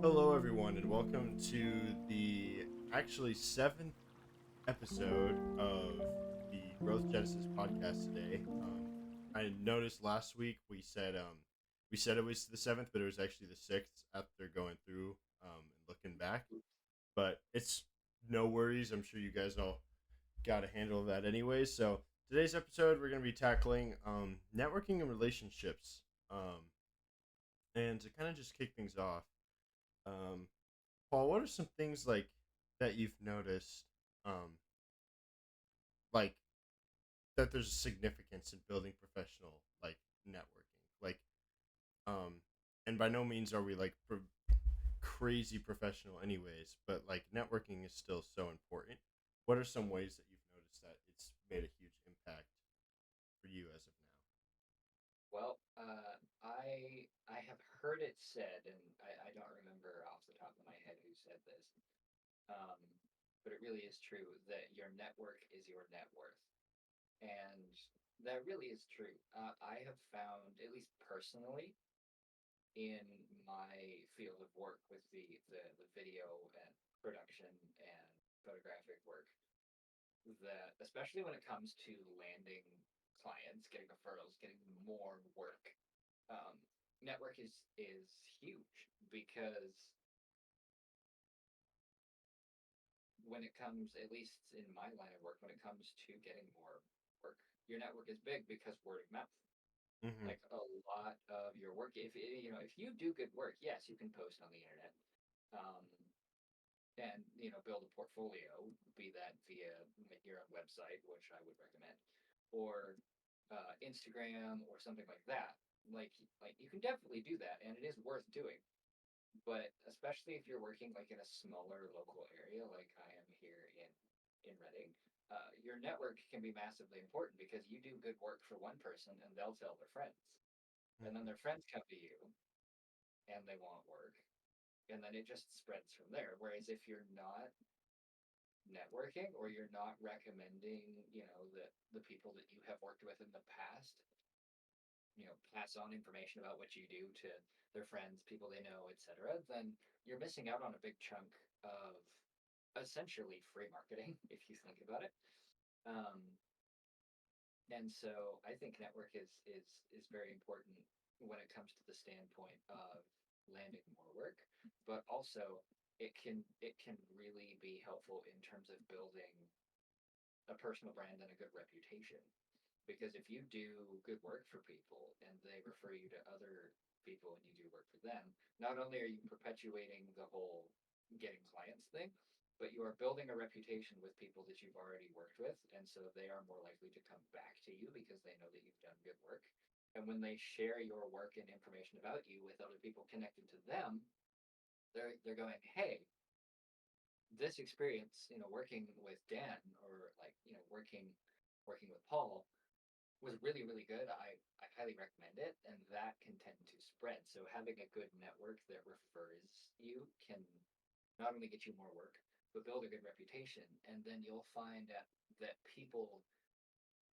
Hello, everyone, and welcome to the actually seventh episode of the Growth Genesis podcast today. I noticed last week we said it was the seventh, but it was actually the sixth after going through and looking back. But it's no worries. I'm sure you guys all got a handle of that anyways. So today's episode, we're going to be tackling networking and relationships. And to kind of just kick things off. Um, Paul, what are some things like that you've noticed, um, like that there's significance in building professional like networking, um, and by no means are we like crazy professional, anyways, but like networking is still so important. What are some ways that you've noticed that it's made a huge impact for you as of Well, I have heard it said, and I don't remember off the top of my head who said this, um, but it really is true that your network is your net worth, and that really is true. I have found, at least personally, in my field of work with the video and production and photographic work, that especially when it comes to landing clients, getting referrals, getting more work, um, network is huge because when it comes, at least in my line of work, when it comes to getting more work, your network is big because word of mouth. now? Mm-hmm. Like a lot of your work, if you do good work, yes, you can post on the internet, um, and build a portfolio, be that via your own website, which I would recommend, or Instagram or something like that. Like you can definitely do that, and it is worth doing. But especially if you're working like in a smaller local area, like I am here in Reading, your network can be massively important because you do good work for one person, and they'll tell their friends, and then Mm-hmm. their friends come to you, and they want work, and then it just spreads from there. Whereas if you're not networking or you're not recommending, the people that you have worked with in the past, pass on information about what you do to their friends, people they know, etc., then you're missing out on a big chunk of essentially free marketing if you think about it. Um, and so I think network is very important when it comes to the standpoint of landing more work, but also it can really be helpful in terms of building a personal brand and a good reputation. Because if you do good work for people and they refer you to other people and you do work for them, not only are you perpetuating the whole getting clients thing, but you are building a reputation with people that you've already worked with. And so they are more likely to come back to you because they know that you've done good work. And when they share your work and information about you with other people connected to them, they're going, hey, this experience, working with Dan or like, working with Paul was really, really good. I highly recommend it, and that can tend to spread. So having a good network that refers you can not only get you more work, but build a good reputation. And then you'll find that people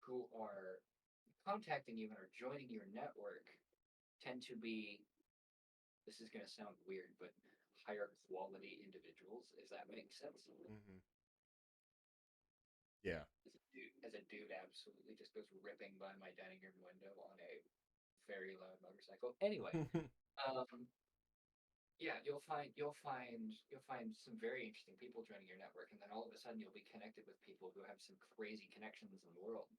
who are contacting you and are joining your network tend to be, this is going to sound weird, but higher quality individuals, if that makes sense. Mm-hmm. Yeah. As a dude absolutely just goes ripping by my dining room window on a very loud motorcycle. Anyway, um, yeah, you'll find some very interesting people joining your network, and then all of a sudden you'll be connected with people who have some crazy connections in the world,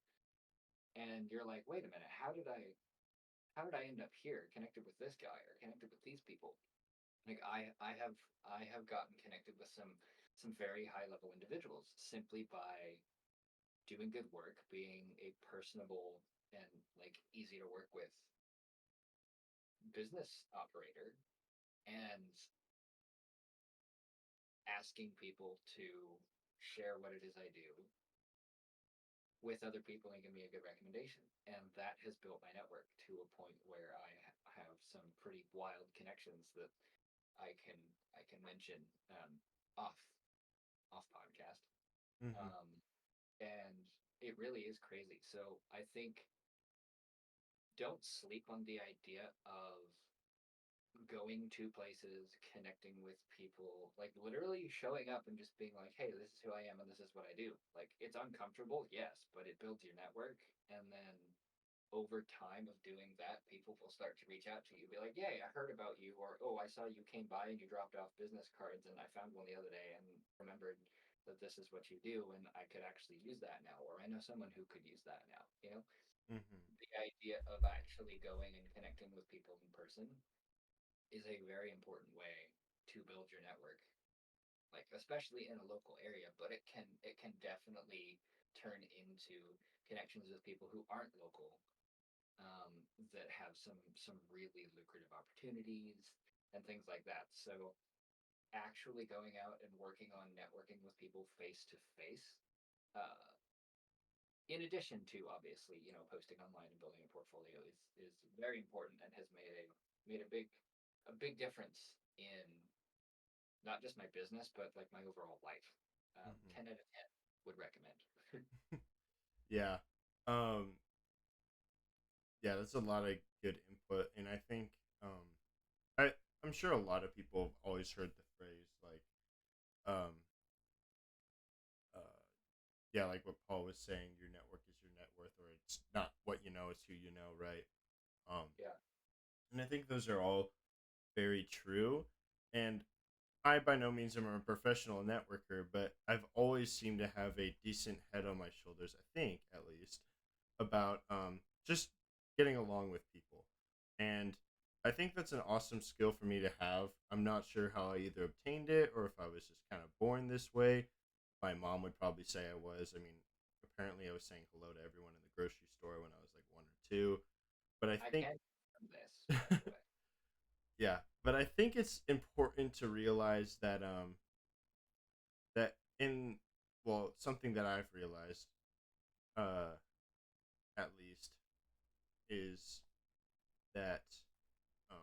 and you're like, wait a minute, how did I end up here, connected with this guy or connected with these people? Like I have gotten connected with some very high level individuals simply by doing good work, being a personable and like easy to work with business operator, and asking people to share what it is I do with other people and give me a good recommendation. And that has built my network to a point where have some pretty wild connections that I can I can mention, um, off off podcast. Mm-hmm. Um, and it really is crazy. So I think don't sleep on the idea of going to places, connecting with people, like literally showing up and just being like, hey, this is who I am and this is what I do. Like, it's uncomfortable, yes, but it builds your network. And then over time of doing that, people will start to reach out to you, be like, "Yay, I heard about you," or "Oh, I saw you came by and you dropped off business cards, and I found one the other day and remembered that this is what you do, and I could actually use that now," or "I know someone who could use that now." Mm-hmm. The idea of actually going and connecting with people in person is a very important way to build your network, like especially in a local area. But it can definitely turn into connections with people who aren't local, that have some really lucrative opportunities and things like that. So actually going out and working on networking with people face to face, in addition to obviously posting online and building a portfolio, is very important and has made a big difference in not just my business but like my overall life. Mm-hmm. 10 out of 10 would recommend. Yeah. Um, yeah, that's a lot of good input, and I think um, I'm sure a lot of people have always heard the phrase like um, uh, yeah, like what Paul was saying, your network is your net worth, or it's not what you know, it's who you know, right? Um, Yeah. and I think those are all very true. And I by no means am a professional networker, but I've always seemed to have a decent head on my shoulders, I think, at least, about just getting along with people. And I think that's an awesome skill for me to have. I'm not sure how I either obtained it or if I was just kind of born this way. My mom would probably say I was. I mean, apparently I was saying hello to everyone in the grocery store when I was like 1 or 2. But I I think, can from this, by the way. yeah, but I think it's important to realize that that in well something that I've realized uh at least is that um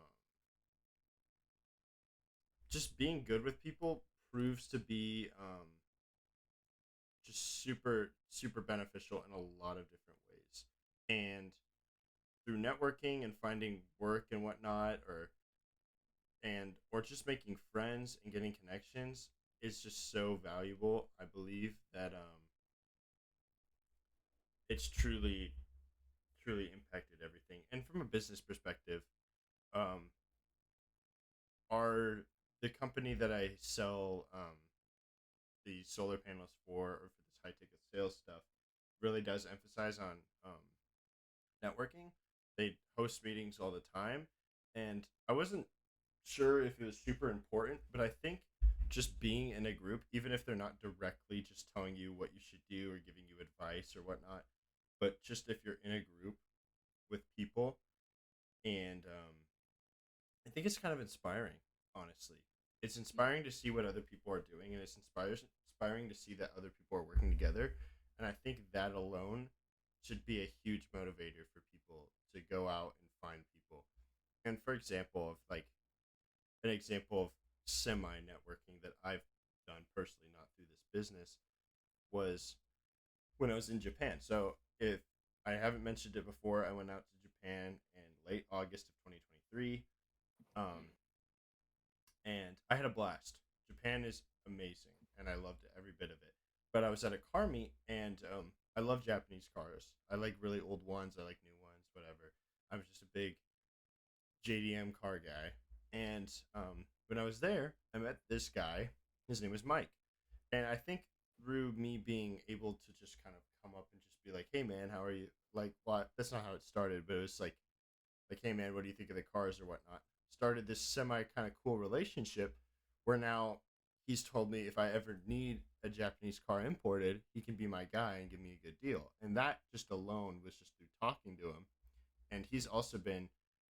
just being good with people proves to be just super beneficial in a lot of different ways. And through networking and finding work and whatnot, or just making friends and getting connections is just so valuable. I believe that it's truly impacted everything. And from a business perspective, um, our the company that I sell the solar panels for, or for this high ticket sales stuff, really does emphasize on networking. They host meetings all the time, and I wasn't sure if it was super important, but I think just being in a group, even if they're not directly just telling you what you should do or giving you advice or whatnot, but just if you're in a group with people, and I think it's kind of inspiring, honestly. It's inspiring to see what other people are doing, and it's inspiring to see that other people are working together. And I think that alone should be a huge motivator for people to go out and find people. And for example, of like an example of semi networking that I've done personally, not through this business, was when I was in Japan. So if I haven't mentioned it before, I went out to Japan in late August of 2023. Um, and I had a blast. Japan is amazing, and I loved every bit of it. But I was at a car meet, and I love Japanese cars. I like really old ones. I like new ones. Whatever. I was just a big JDM car guy. And when I was there, I met this guy. His name was Mike, and I think through me being able to just kind of come up and just be like, "Hey man, how are you?" Like, what? That's not how it started, but it was like, "Hey man, what do you think of the cars or whatnot?" Started this semi kind of cool relationship where now he's told me if I ever need a Japanese car imported, he can be my guy and give me a good deal. And that just alone was just through talking to him. And he's also been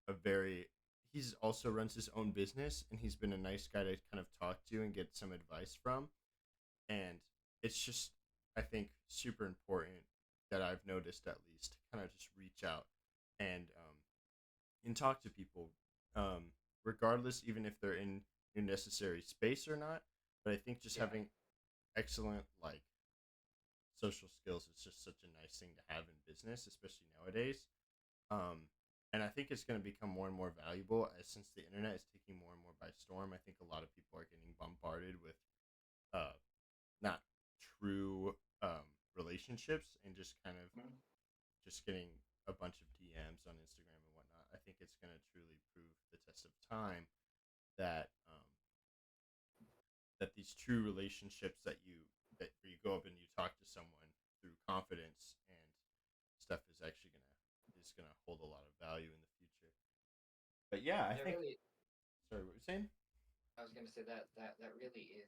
a very he's also runs his own business, and he's been a nice guy to kind of talk to and get some advice from. And it's just, I think, super important that I've noticed at least kind of just reach out and talk to people, um, regardless, even if they're in your necessary space or not. But I think just Yeah. having excellent like social skills is just such a nice thing to have in business, especially nowadays. Um, and I think it's going to become more and more valuable as since the internet is taking more and more by storm. I think a lot of people are getting bombarded with uh, not true relationships and just kind of Mhm. just getting a bunch of DMs on Instagram and whatnot. I think it's going to truly prove the test of time that that these true relationships that where you go up and you talk to someone through confidence and stuff is gonna hold a lot of value in the future. But yeah, I That think. really, Sorry, what were you saying? I was gonna say that really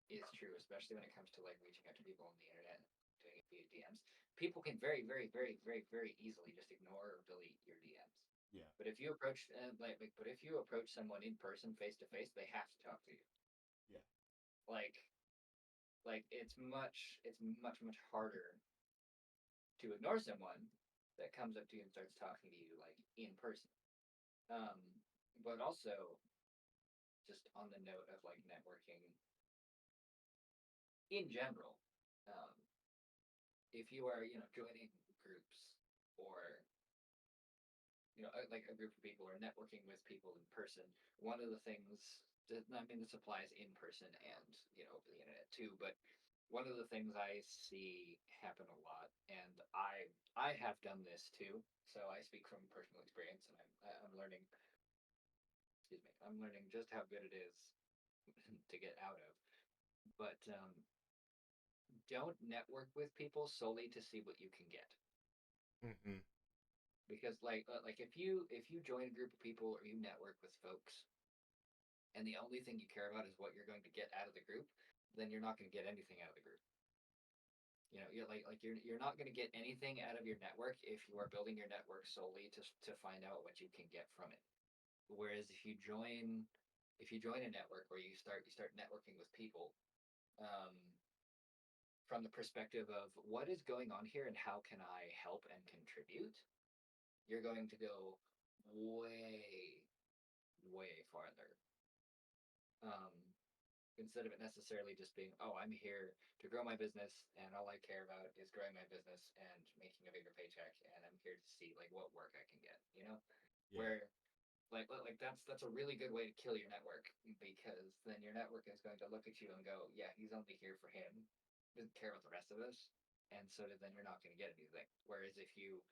is true, especially when it comes to like reaching out to people on the internet, doing it via DMs. People can very easily just ignore or delete your DMs. Yeah, But if you approach but if you approach someone in person, face to face, they have to talk to you. yeah, Like it's much harder to ignore someone that comes up to you and starts talking to you like in person. Um, but also just on the note of like networking in general, um, if you are joining groups or like a group of people or networking with people in person, one of the things that, I mean, this applies in person and over the internet too, but one of the things I see happen a lot, and I have done this too, so I speak from personal experience, and I'm learning. Excuse me, I'm learning just how good it is to get out of. But don't network with people solely to see what you can get, mm-mm. because like if you join a group of people or you network with folks and the only thing you care about is what you're going to get out of the group, then you're not going to get anything out of the group. You're not going to get anything out of your network if you are building your network solely to find out what you can get from it. Whereas if you join a network where you start networking with people, um, from the perspective of what is going on here and how can I help and contribute, you're going to go way, way farther. Um, Instead of it necessarily just being, oh, I'm here to grow my business and all I care about is growing my business and making a bigger paycheck and I'm here to see like what work I can get. Yeah, Where that's a really good way to kill your network because then your network is going to look at you and go, yeah, he's only here for him, doesn't care about the rest of us, and so then you're not going to get anything. Whereas if you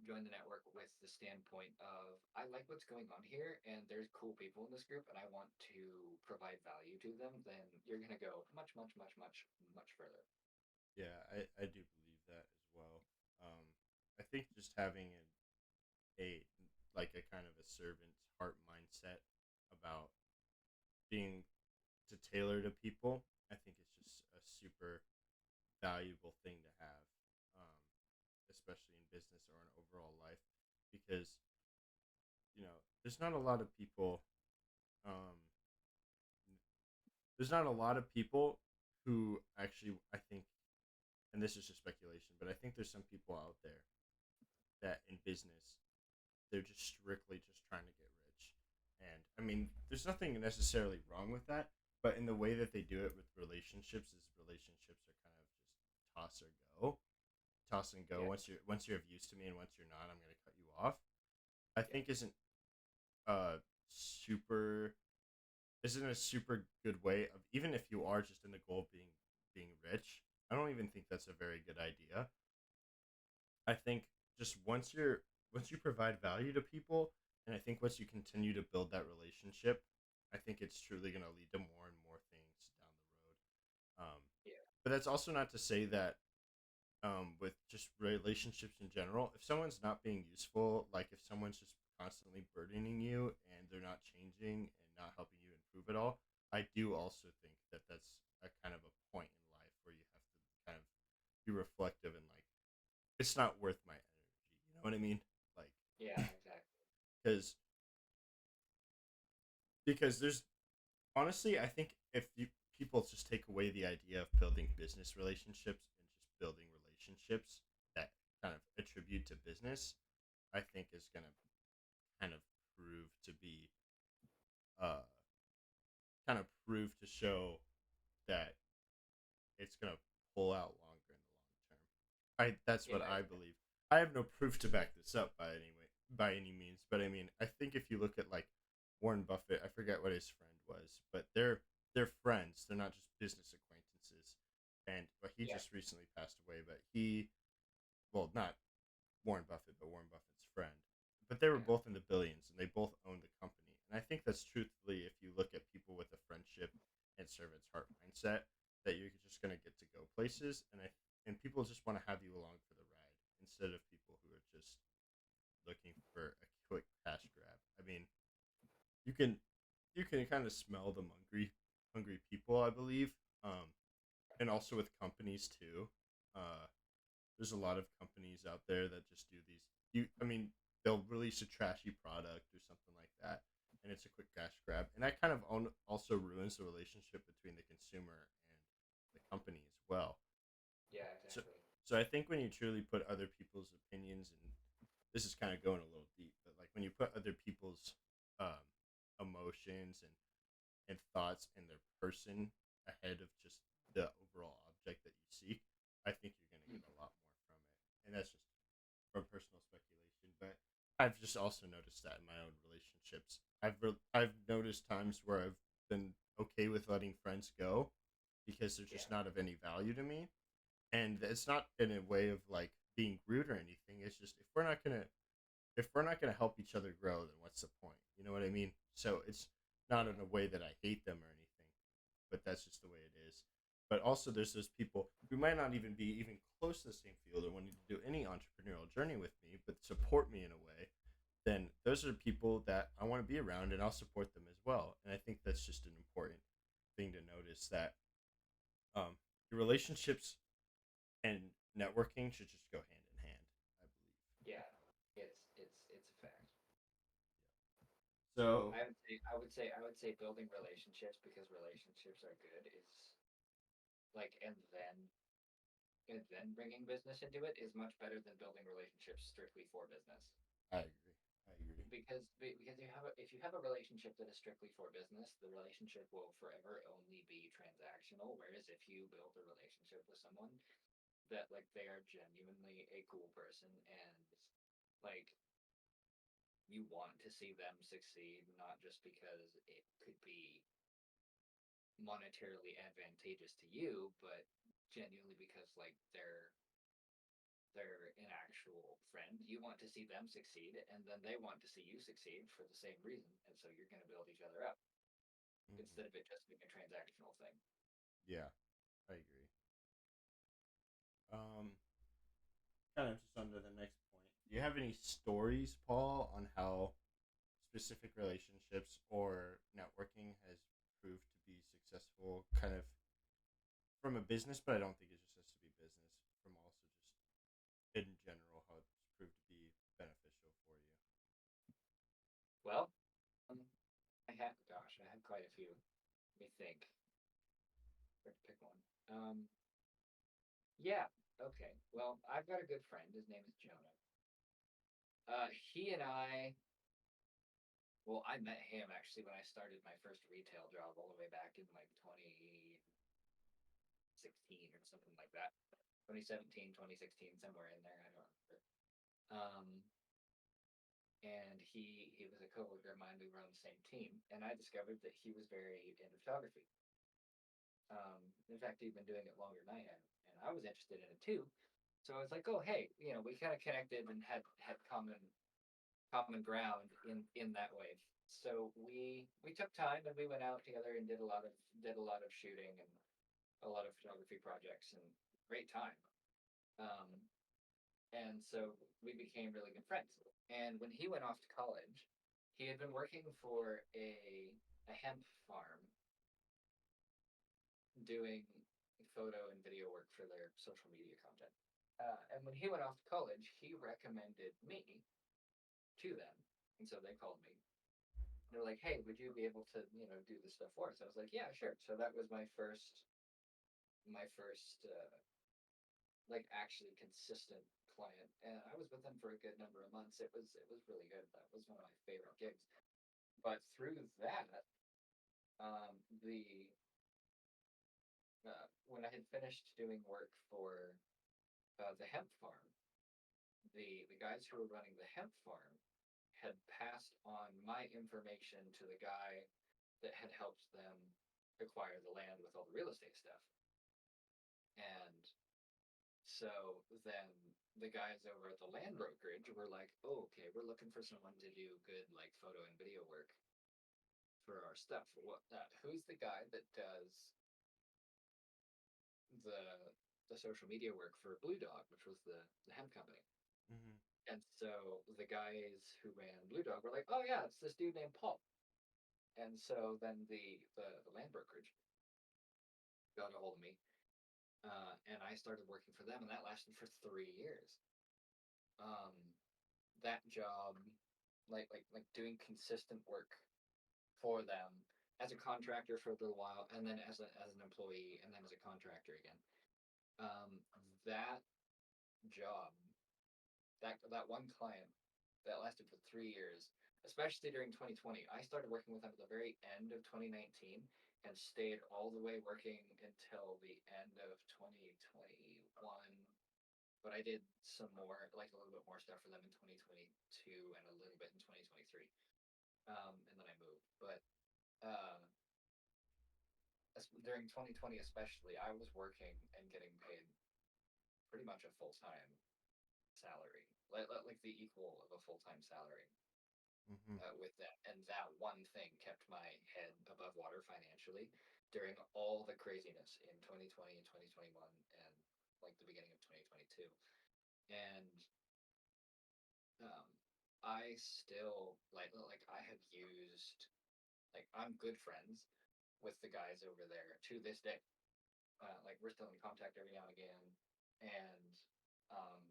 join the network with the standpoint of I like what's going on here and there's cool people in this group and I want to provide value to them, then you're going to go much, much, much, much, much further. yeah, I do believe that as well. Um, I think just having a like a kind of a servant's heart mindset about being to tailor to people, I think it's just a super valuable thing to have, um, especially in business or in overall life, because there's not a lot of people. Um, there's not a lot of people who actually, I think, and this is just speculation, but I think there's some people out there that in business they're just strictly just trying to get rich, and I mean, there's nothing necessarily wrong with that, but in the way that they do it with relationships, is relationships are kind of just toss or go, toss and go. Yeah, Once you're of use to me, and once you're not, I'm going to cut you off. I yeah, think uh super isn't a super good way of, even if you are just in the goal of being rich. I don't even think that's a very good idea. I think just once you provide value to people, and I think once you continue to build that relationship, I think it's truly going to lead to more and more things down the road. yeah, But that's also not to say that with just relationships in general, if someone's not being useful, like if someone's just constantly burdening you and they're not changing and not helping you improve at all, I do also think that that's a kind of a point in life where you have to kind of be reflective and like, it's not worth my energy. You know what I mean? Like, yeah, exactly. because there's honestly, I think if people just take away the idea of building business relationships and just building relationships that kind of attribute to business, I think is going to kind of prove to be uh kind of prove to show that it's going to pull out longer in the long term. That's what Yeah, I exactly. believe. I have no proof to back this up by any means, but I mean, I think if you look at like Warren Buffett, I forget what his friend was, but they're friends. They're not just business acquaintances. And but he Yeah, just recently passed away, but he well, not Warren Buffett, but Warren Buffett's friend. But they were yeah, both in the billions and they both owned the company. And I think that's truthfully, if you look at people with a friendship and servant's heart mindset, that you're just going to get to go places. And people just want to have you along for the ride instead of people who are just looking for a quick cash grab. I mean, you can you can kind of smell the hungry people, I believe. And also with companies too. Uh, there's a lot of companies out there that just do these. I mean, they'll release a trashy product or something like that, and it's a quick cash grab, and that kind of also ruins the relationship between the consumer and the company as well. yeah, So, exactly. so I think when you truly put other people's opinions, and this is kind of going a little deep, but like when you put other people's um, emotions and thoughts and their person ahead of just the overall object that you seek, I think you're going to Mm. get a lot more from it. And that's just from personal speculation. But I've just also noticed that in my own relationships. I've noticed times where I've been okay with letting friends go because they're Yeah, just not of any value to me. And it's not in a way of like being rude or anything. It's just if we're not gonna help each other grow, then what's the point? You know what I mean? So it's not in yeah, a way that I hate them or anything, but that's just the way it is. But also, there's those people who might not even be even close to the same field or wanting to do any entrepreneurial journey with me, but support me in a way. Then those are people that I want to be around, and I'll support them as well. And I think that's just an important thing to notice that your relationships and networking should just go hand in hand. I believe. yeah. It's a fact. So I would say building relationships because relationships are good is like, and then bringing business into it is much better than building relationships strictly for business. I agree. I agree. Because if you have a relationship that is strictly for business, the relationship will forever only be transactional. Whereas if you build a relationship with someone that like they are genuinely a cool person and like you want to see them succeed, not just because it could be monetarily advantageous to you, but genuinely because like they're an actual friend. You want to see them succeed, and then they want to see you succeed for the same reason, and so you're going to build each other up Hmm. instead of it just being a transactional thing. Yeah, I agree. Um, kind of just on to the next point. Do you have any stories, Paul, on how specific relationships or networking has proved to be successful, kind of from a business, but I don't think it just has to be business, from also just in general, how it's proved to be beneficial for you? Well, um, I had quite a few. Let me think. Where to pick one? Yeah. Okay. Well, I've got a good friend. His name is Jonah. He and I. Well, I met him actually when I started my first retail job all the way back in like 2016 or something like that. 2017, 2016, somewhere in there. I don't remember. Um, and he was a coworker of mine. We were on the same team, and I discovered that he was very into photography. In fact, he'd been doing it longer than I had, and I was interested in it too. So I was like, oh hey, we kind of connected and had common ground in that way. So we took time and we went out together and did a lot of shooting and a lot of photography projects and great time. Um, and so we became really good friends. And when he went off to college, he had been working for a hemp farm doing photo and video work for their social media content. And when he went off to college, he recommended me to them, and so they called me. They're like, "Hey, would you be able to, do this stuff for us?" I was like, "Yeah, sure." So that was my first like actually consistent client, and I was with them for a good number of months. It was really good. That was one of my favorite gigs. But through that, the when I had finished doing work for the hemp farm, the guys who were running the hemp farm had passed on my information to the guy that had helped them acquire the land with all the real estate stuff. And so then the guys over at the land brokerage were like, oh, okay, we're looking for someone to do good like photo and video work for our stuff. Who's the guy that does the the social media work for Blue Dog, which was the hemp company? Mm-hmm. And so the guys who ran Blue Dog were like, oh yeah, it's this dude named Paul. And so then the land brokerage got a hold of me, and I started working for them, and that lasted for 3 years. Um, that job, like doing consistent work for them as a contractor for a little while, and then as an employee, and then as a contractor again. That job, that one client that lasted for 3 years, especially during 2020. I started working with them at the very end of 2019 and stayed all the way working until the end of 2021. But I did some more, like a little bit more stuff for them in 2022 and a little bit in 2023. And then I moved. But uh, during 2020, especially, I was working and getting paid pretty much a full time salary, like the equal of a full time salary. Mm-hmm. With that, and that one thing kept my head above water financially during all the craziness in 2020 and 2021 and like the beginning of 2022. And um, I still like I have used, like, I'm good friends with the guys over there to this day. Like, we're still in contact every now and again, and um,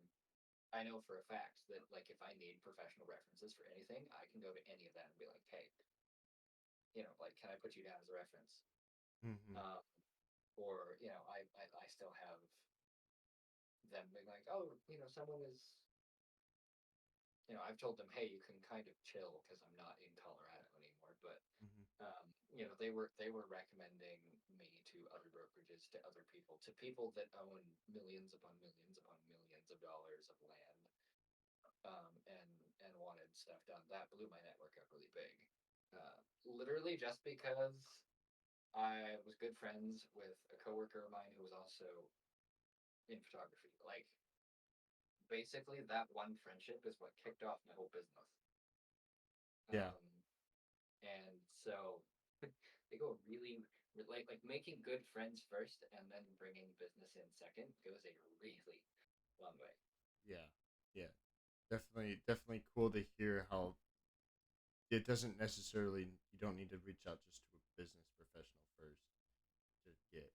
I know for a fact that, like, if I need professional references for anything, I can go to any of them and be like, hey, like, can I put you down as a reference? Mm-hmm. Um, or, I still have them being like, oh, someone is, I've told them, hey, you can kind of chill because I'm not in Colorado anymore. But, Mm-hmm. they were recommending me to other brokerages, to other people, to people that own millions upon millions upon millions of dollars of land. And wanted stuff done. That blew my network up really big. Literally just because I was good friends with a coworker of mine who was also in photography. Like, basically, that one friendship is what kicked off my whole business. Yeah. And so they go really, like making good friends first and then bringing business in second goes a really long way. Yeah. Yeah. Definitely cool to hear how it doesn't necessarily, you don't need to reach out just to a business professional first to get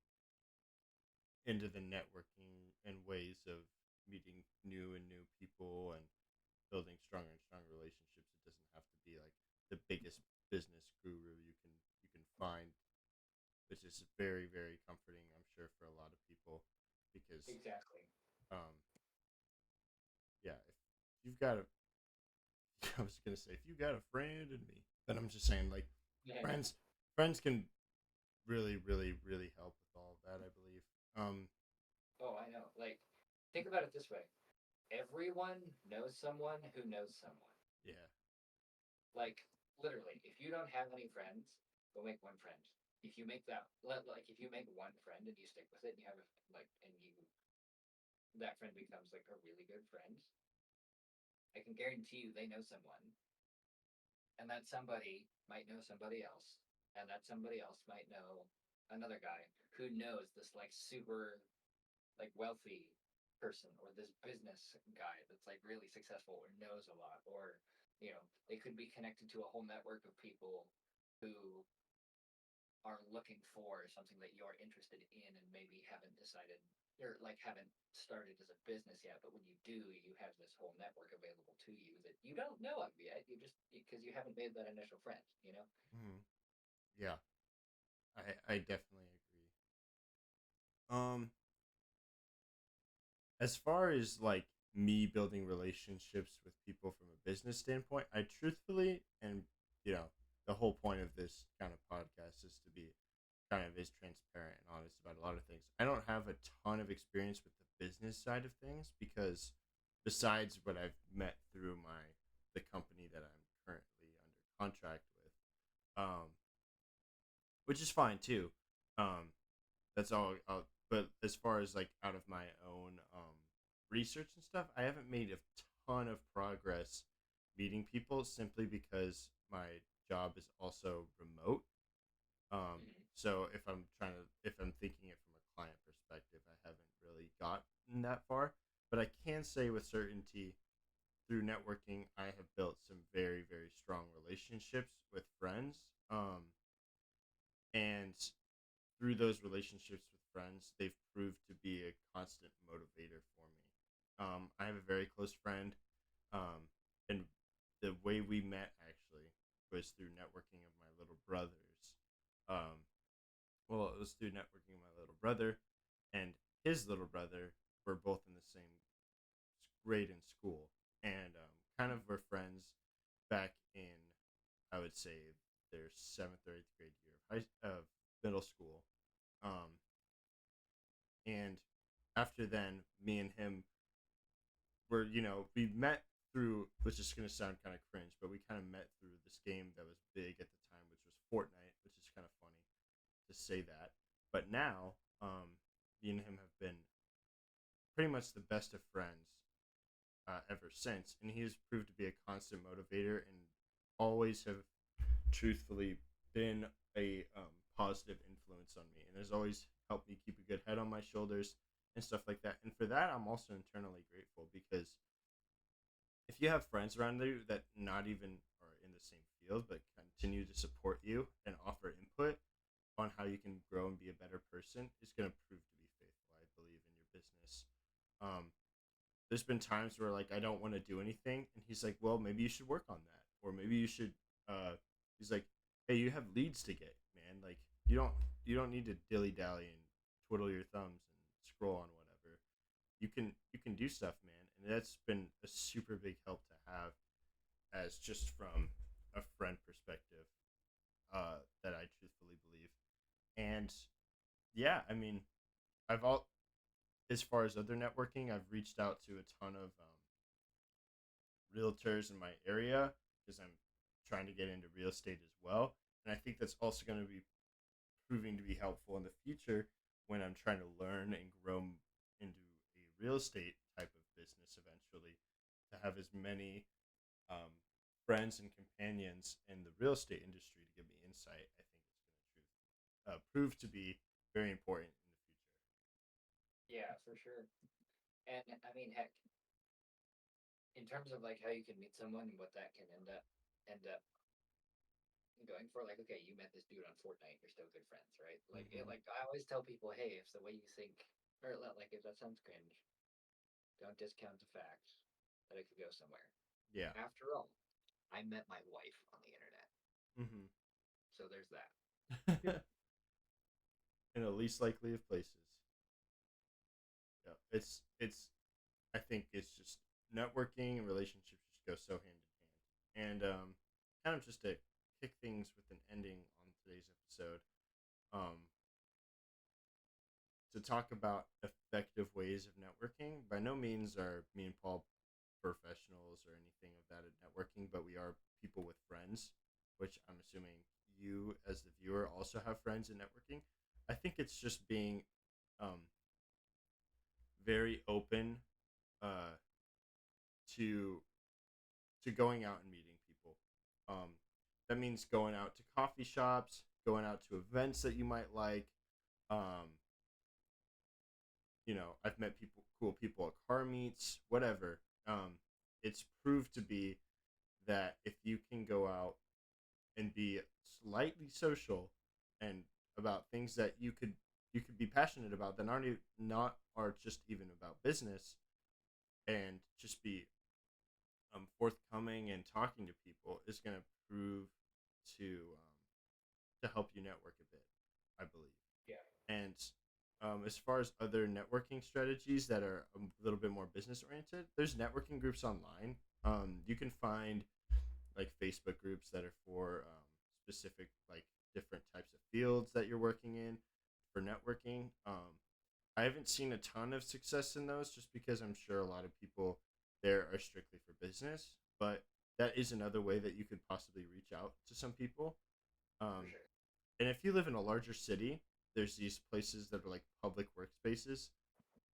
into the networking and ways of meeting new people and building stronger and stronger relationships. It doesn't have to be like the biggest business guru you can find, which is very comforting, I'm sure, for a lot of people because Exactly. um yeah, if you've got a I was gonna say if you got a friend in me, then I'm just saying like Yeah. friends friends can really help with all of that, I believe. Oh, I know. Like, think about it this way: everyone knows someone who knows someone. Yeah. Like, literally, if you don't have any friends, go make one friend. If you make if you make one friend and you stick with it, and you have and that friend becomes like a really good friend, I can guarantee you they know someone, and that somebody might know somebody else, and that somebody else might know another guy who knows this like super like wealthy person, or this business guy that's like really successful or knows a lot, or they could be connected to a whole network of people who are looking for something that you're interested in and maybe haven't decided, or like haven't started as a business yet, but when you do, you have this whole network available to you that you don't know of yet. You just, because you haven't made that initial friend. Mhm. Yeah. I definitely agree. Um as far as like me building relationships with people from a business standpoint, I truthfully, and you know, the whole point of this kind of podcast is to be kind of as transparent and honest about a lot of things. I don't have a ton of experience with the business side of things because besides what I've met through the company that I'm currently under contract with, which is fine too. Um, that's all. But as far as like out of my own research and stuff, I haven't made a ton of progress meeting people simply because my job is also remote. Mhm. So if I'm thinking it from a client perspective, I haven't really gotten that far. But I can say with certainty through networking, I have built some very, very strong relationships with friends. And through those relationships with friends, they've proved to be a constant motivator for me. I have a very close friend, and the way we met actually was through networking of my little brothers. Um, well, it was through networking of my little brother and his little brother. Were both in the same grade in school, and kind of were friends back in, I would say, their seventh or eighth grade year of middle school. Um, and after then, me and him were, we met through, which is going to sound kind of cringe, but we kind of met through this game that was big at the time, which was Fortnite, which is kind of funny to say that. But now, me and him have been pretty much the best of friends ever since, and he has proved to be a constant motivator and always have truthfully been a positive influence on me, and has always helped me keep a good head on my shoulders and stuff like that. And for that, I'm also internally grateful because if you have friends around you that not even are in the same field but continue to support you and offer input on how you can grow and be a better person, it's going to prove to be faithful, I believe, in your business. There's been times where like I don't want to do anything, and he's like, well, maybe you should work on that, or maybe you should he's like, hey, you have leads to get, man, like you don't need to dilly dally and twiddle your thumbs and scroll on whatever. You can do stuff, man, and that's been a super big help to have as just from a friend perspective, that I truthfully believe. And yeah, I mean, I've all as far as other networking, I've reached out to a ton of realtors in my area because I'm trying to get into real estate as well. And I think that's also going to be proving to be helpful in the future when I'm trying to learn and grow into a real estate type of business eventually, to have as many um, friends and companions in the real estate industry to give me insight. I think it's going to prove to be very important in the future. Yeah, for sure. And I mean, heck, in terms of like how you can meet someone and what that can end up going for, like, okay, you met this dude on Fortnite, you're still good friends, right? Mm-hmm. Like I always tell people, hey, if the way you think, or like if that sounds cringe, don't discount the fact that it could go somewhere. Yeah. After all, I met my wife on the internet, Mm-hmm. so there's that. In the least likely of places. Yeah, it's. I think it's just networking and relationships just go so hand in hand. And kind of just to kick things with an ending on today's episode, um, to talk about effective ways of networking. By no means are me and Paul professionals or anything of that at networking, but we are people with friends, which I'm assuming you, as the viewer, also have friends in networking. I think it's just being um, very open uh, to going out and meeting people. Um, that means going out to coffee shops, going out to events that you might like. Um, I've met cool people at car meets, whatever. It's proved to be that if you can go out and be slightly social and about things that you could be passionate about that aren't not are just even about business, and just be forthcoming and talking to people, is going to prove to help you network a bit, I believe. Yeah. And as far as other networking strategies that are a little bit more business oriented, there's networking groups online. You can find like Facebook groups that are for specific, like, different types of fields that you're working in for networking. I haven't seen a ton of success in those just because I'm sure a lot of people there are strictly for business, but that is another way that you could possibly reach out to some people. for Um, sure. and if you live in a larger city, there's these places that are like public workspaces,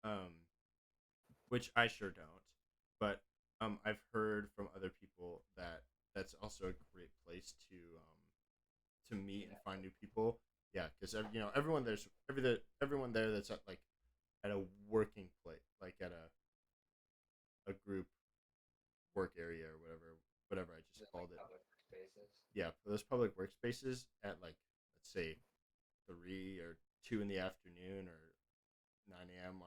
um, which I sure don't. But I've heard from other people that that's also a great place to meet and find new people. Yeah, because everyone there that's at like at a working place, like at a group work area or whatever I just Just like called it. public spaces. Yeah, those public workspaces at like let's say 3 or 2 in the afternoon or 9 a.m.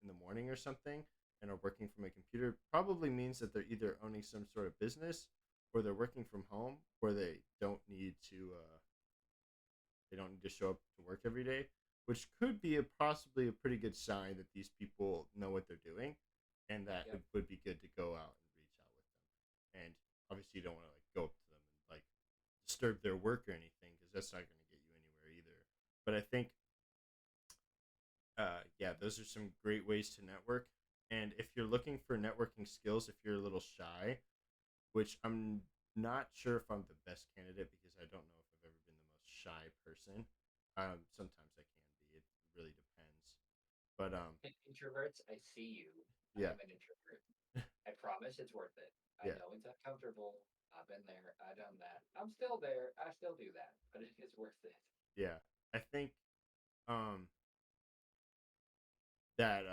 In the morning or something, and are working from a computer probably means that they're either owning some sort of business or they're working from home where they don't need to show up to work every day, which could be possibly a pretty good sign that these people know what they're doing, and that it Yep. would be good to go out and reach out with them. And obviously, you don't want to like go up to them and like disturb their work or anything because that's not going to get you anywhere either. But I think, yeah, those are some great ways to network. And if you're looking for networking skills, if you're a little shy, which I'm not sure if I'm the best candidate because I don't know if I've ever been the most shy person. Sometimes I can be. It really depends. But Introverts, I see you. I yeah, am an introvert. I promise it's worth it. I yeah, know it's uncomfortable. I've been there. I've done that. I'm still there. I still do that, but it is worth it. yeah. I think um that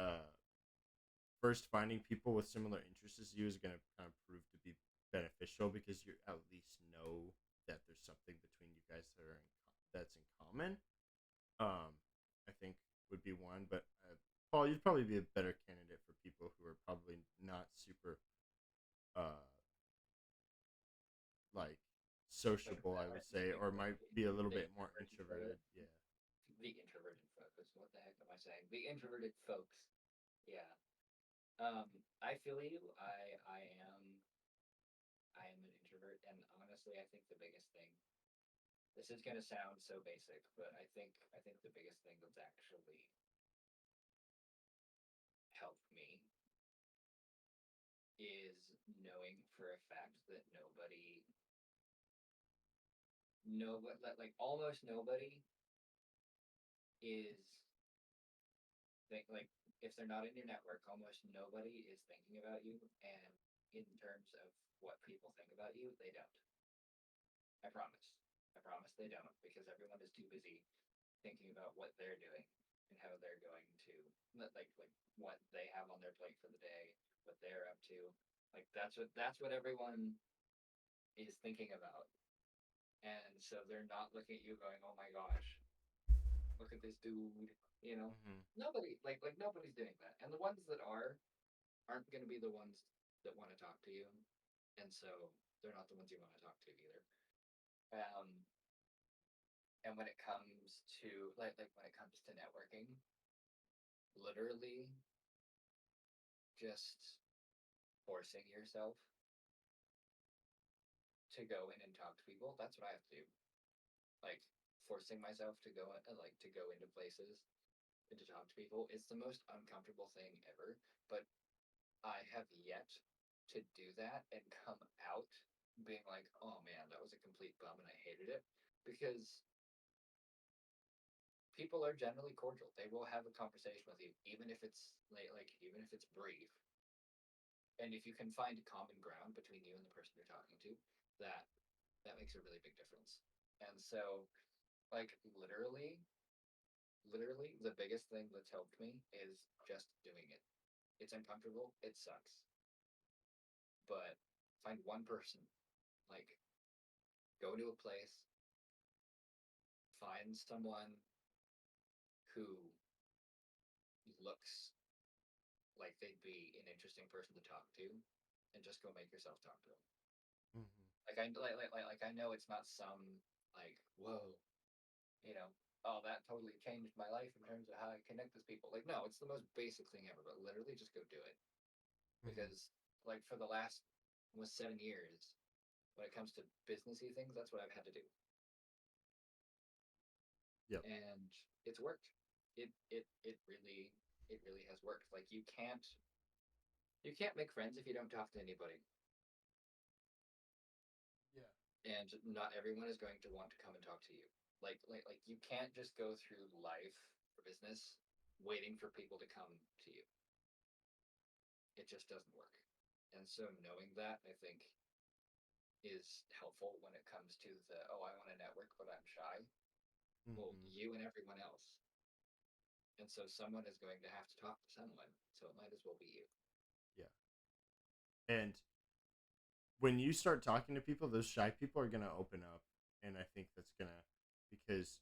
first finding people with similar interests as you is going to kind of prove to be beneficial because you at least know that there's something between you guys that's in common. I think would be one, but Paul, you'd probably be a better candidate for people who are probably not super uh like Like sociable, I that, would say, or might be a little the bit more introverted folk. introverted. Yeah. The introverted focus. What the heck am I saying? The introverted folks. Yeah. I feel you. I am an introvert, and honestly, I think the biggest thing. This is gonna sound so basic, but I think the biggest thing that's actually helped me is knowing for a fact that nobody, no, like almost nobody is like if they're not in your network, almost nobody is thinking about you. And in terms of what people think about you, they don't. I promise. I promise they don't because everyone is too busy thinking about what they're doing and how they're going to like what they have on their plate for the day, what they're up to. Like that's what everyone is thinking about. And so they're not looking at you going, "Oh my gosh, look at this dude." You know, Mm-hmm. nobody like nobody's doing that. And the ones that aren't going to be the ones that want to talk to you, and so they're not the ones you want to talk to either. Um, and when it comes to like when it comes to networking, literally just forcing yourself to go in and talk to people. That's what I have to do. Like forcing myself to go like to go into places and to talk to people. It's the most uncomfortable thing ever, but I have yet to do that and come out being like, "Oh man, that was a complete bum and I hated it." Because people are generally cordial. They will have a conversation with you even if it's like even if it's brief. And if you can find common ground between you and the person you're talking to, that that makes a really big difference. And so like literally the biggest thing that's helped me is just doing it. It's uncomfortable, it sucks, but find one person, like go to a place, find someone who looks like they'd be an interesting person to talk to, and just go make yourself talk to them. Mm-hmm. Like I know it's not some like whoa, you know, oh that totally changed my life in terms of how I connect with people. Like no, it's the most basic thing ever, but literally just go do it Mm-hmm. because like for the last almost 7 years, when it comes to businessy things, that's what I've had to do, Yep. and it's worked. It really has worked. Like you can't You can't make friends if you don't talk to anybody. Yeah. And not everyone is going to want to come and talk to you. Like you can't just go through life or business waiting for people to come to you. It just doesn't work. And so knowing that, I think, is helpful when it comes to the, oh, I want to network, but I'm shy. Well, Mm-hmm. you and everyone else. And so someone is going to have to talk to someone. So it might as well be you. Yeah. And when you start talking to people, those shy people are gonna open up, and I think that's gonna because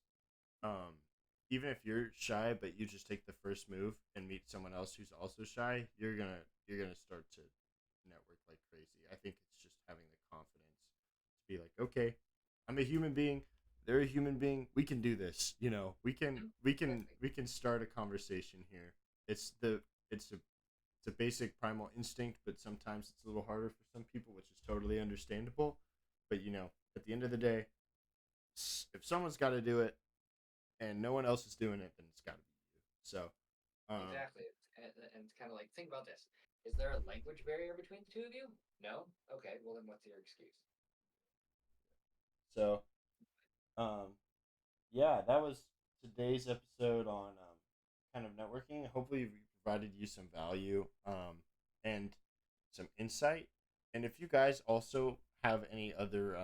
um even if you're shy, but you just take the first move and meet someone else who's also shy, you're gonna start to network like crazy. I think it's just having the confidence to be like, okay, I'm a human being. They're a human being. We can do this. You know, we can Mhm. we can Exactly. we can start a conversation here. It's the it's a basic primal instinct, but sometimes it's a little harder for some people, which is totally understandable. But you know, at the end of the day, if someone's got to do it and no one else is doing it, then it's got to be you. So, um, Exactly. And it's kind of like, think about this. Is there a language barrier between the two of you? No? Okay, well, then what's your excuse? so um, yeah, that was today's episode on kind of networking. Hopefully, we provided you some value and some insight. And if you guys also have any other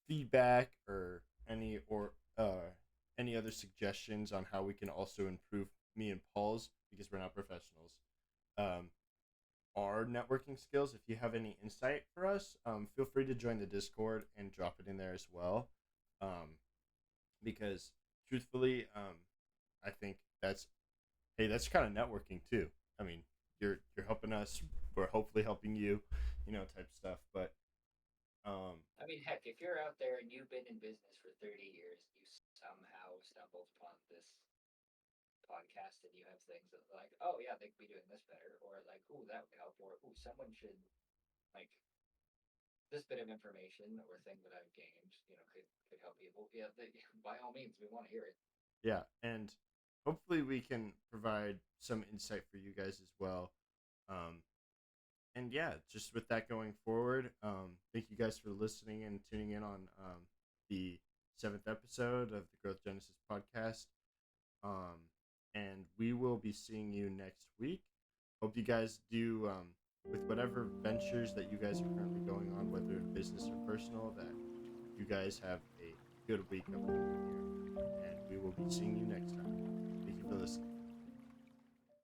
feedback or any other suggestions on how we can also improve me and Paul's, because we're not professionals, um, our networking skills. If you have any insight for us, feel free to join the Discord and drop it in there as well. Um, because truthfully, I think that's kind of networking too. I mean, you're helping us, we're hopefully helping you, type stuff. But I mean, heck, if you're out there and you've been in business for 30 years, you somehow stumbled upon this podcast and you have things that like, oh yeah, they could be doing this better, or like, ooh, that would help, or ooh, someone should like this bit of information or thing that I've gained, could help people. Yeah, by all means, we want to hear it. yeah, and hopefully we can provide some insight for you guys as well. Um, and yeah, just with that going forward, thank you guys for listening and tuning in on the seventh episode of the Growth Genesis podcast. Um, and we will be seeing you next week. Hope you guys do with whatever ventures that you guys are currently going on, whether business or personal, that you guys have a good week upcoming here. And we will be seeing you next time. Thank you for listening.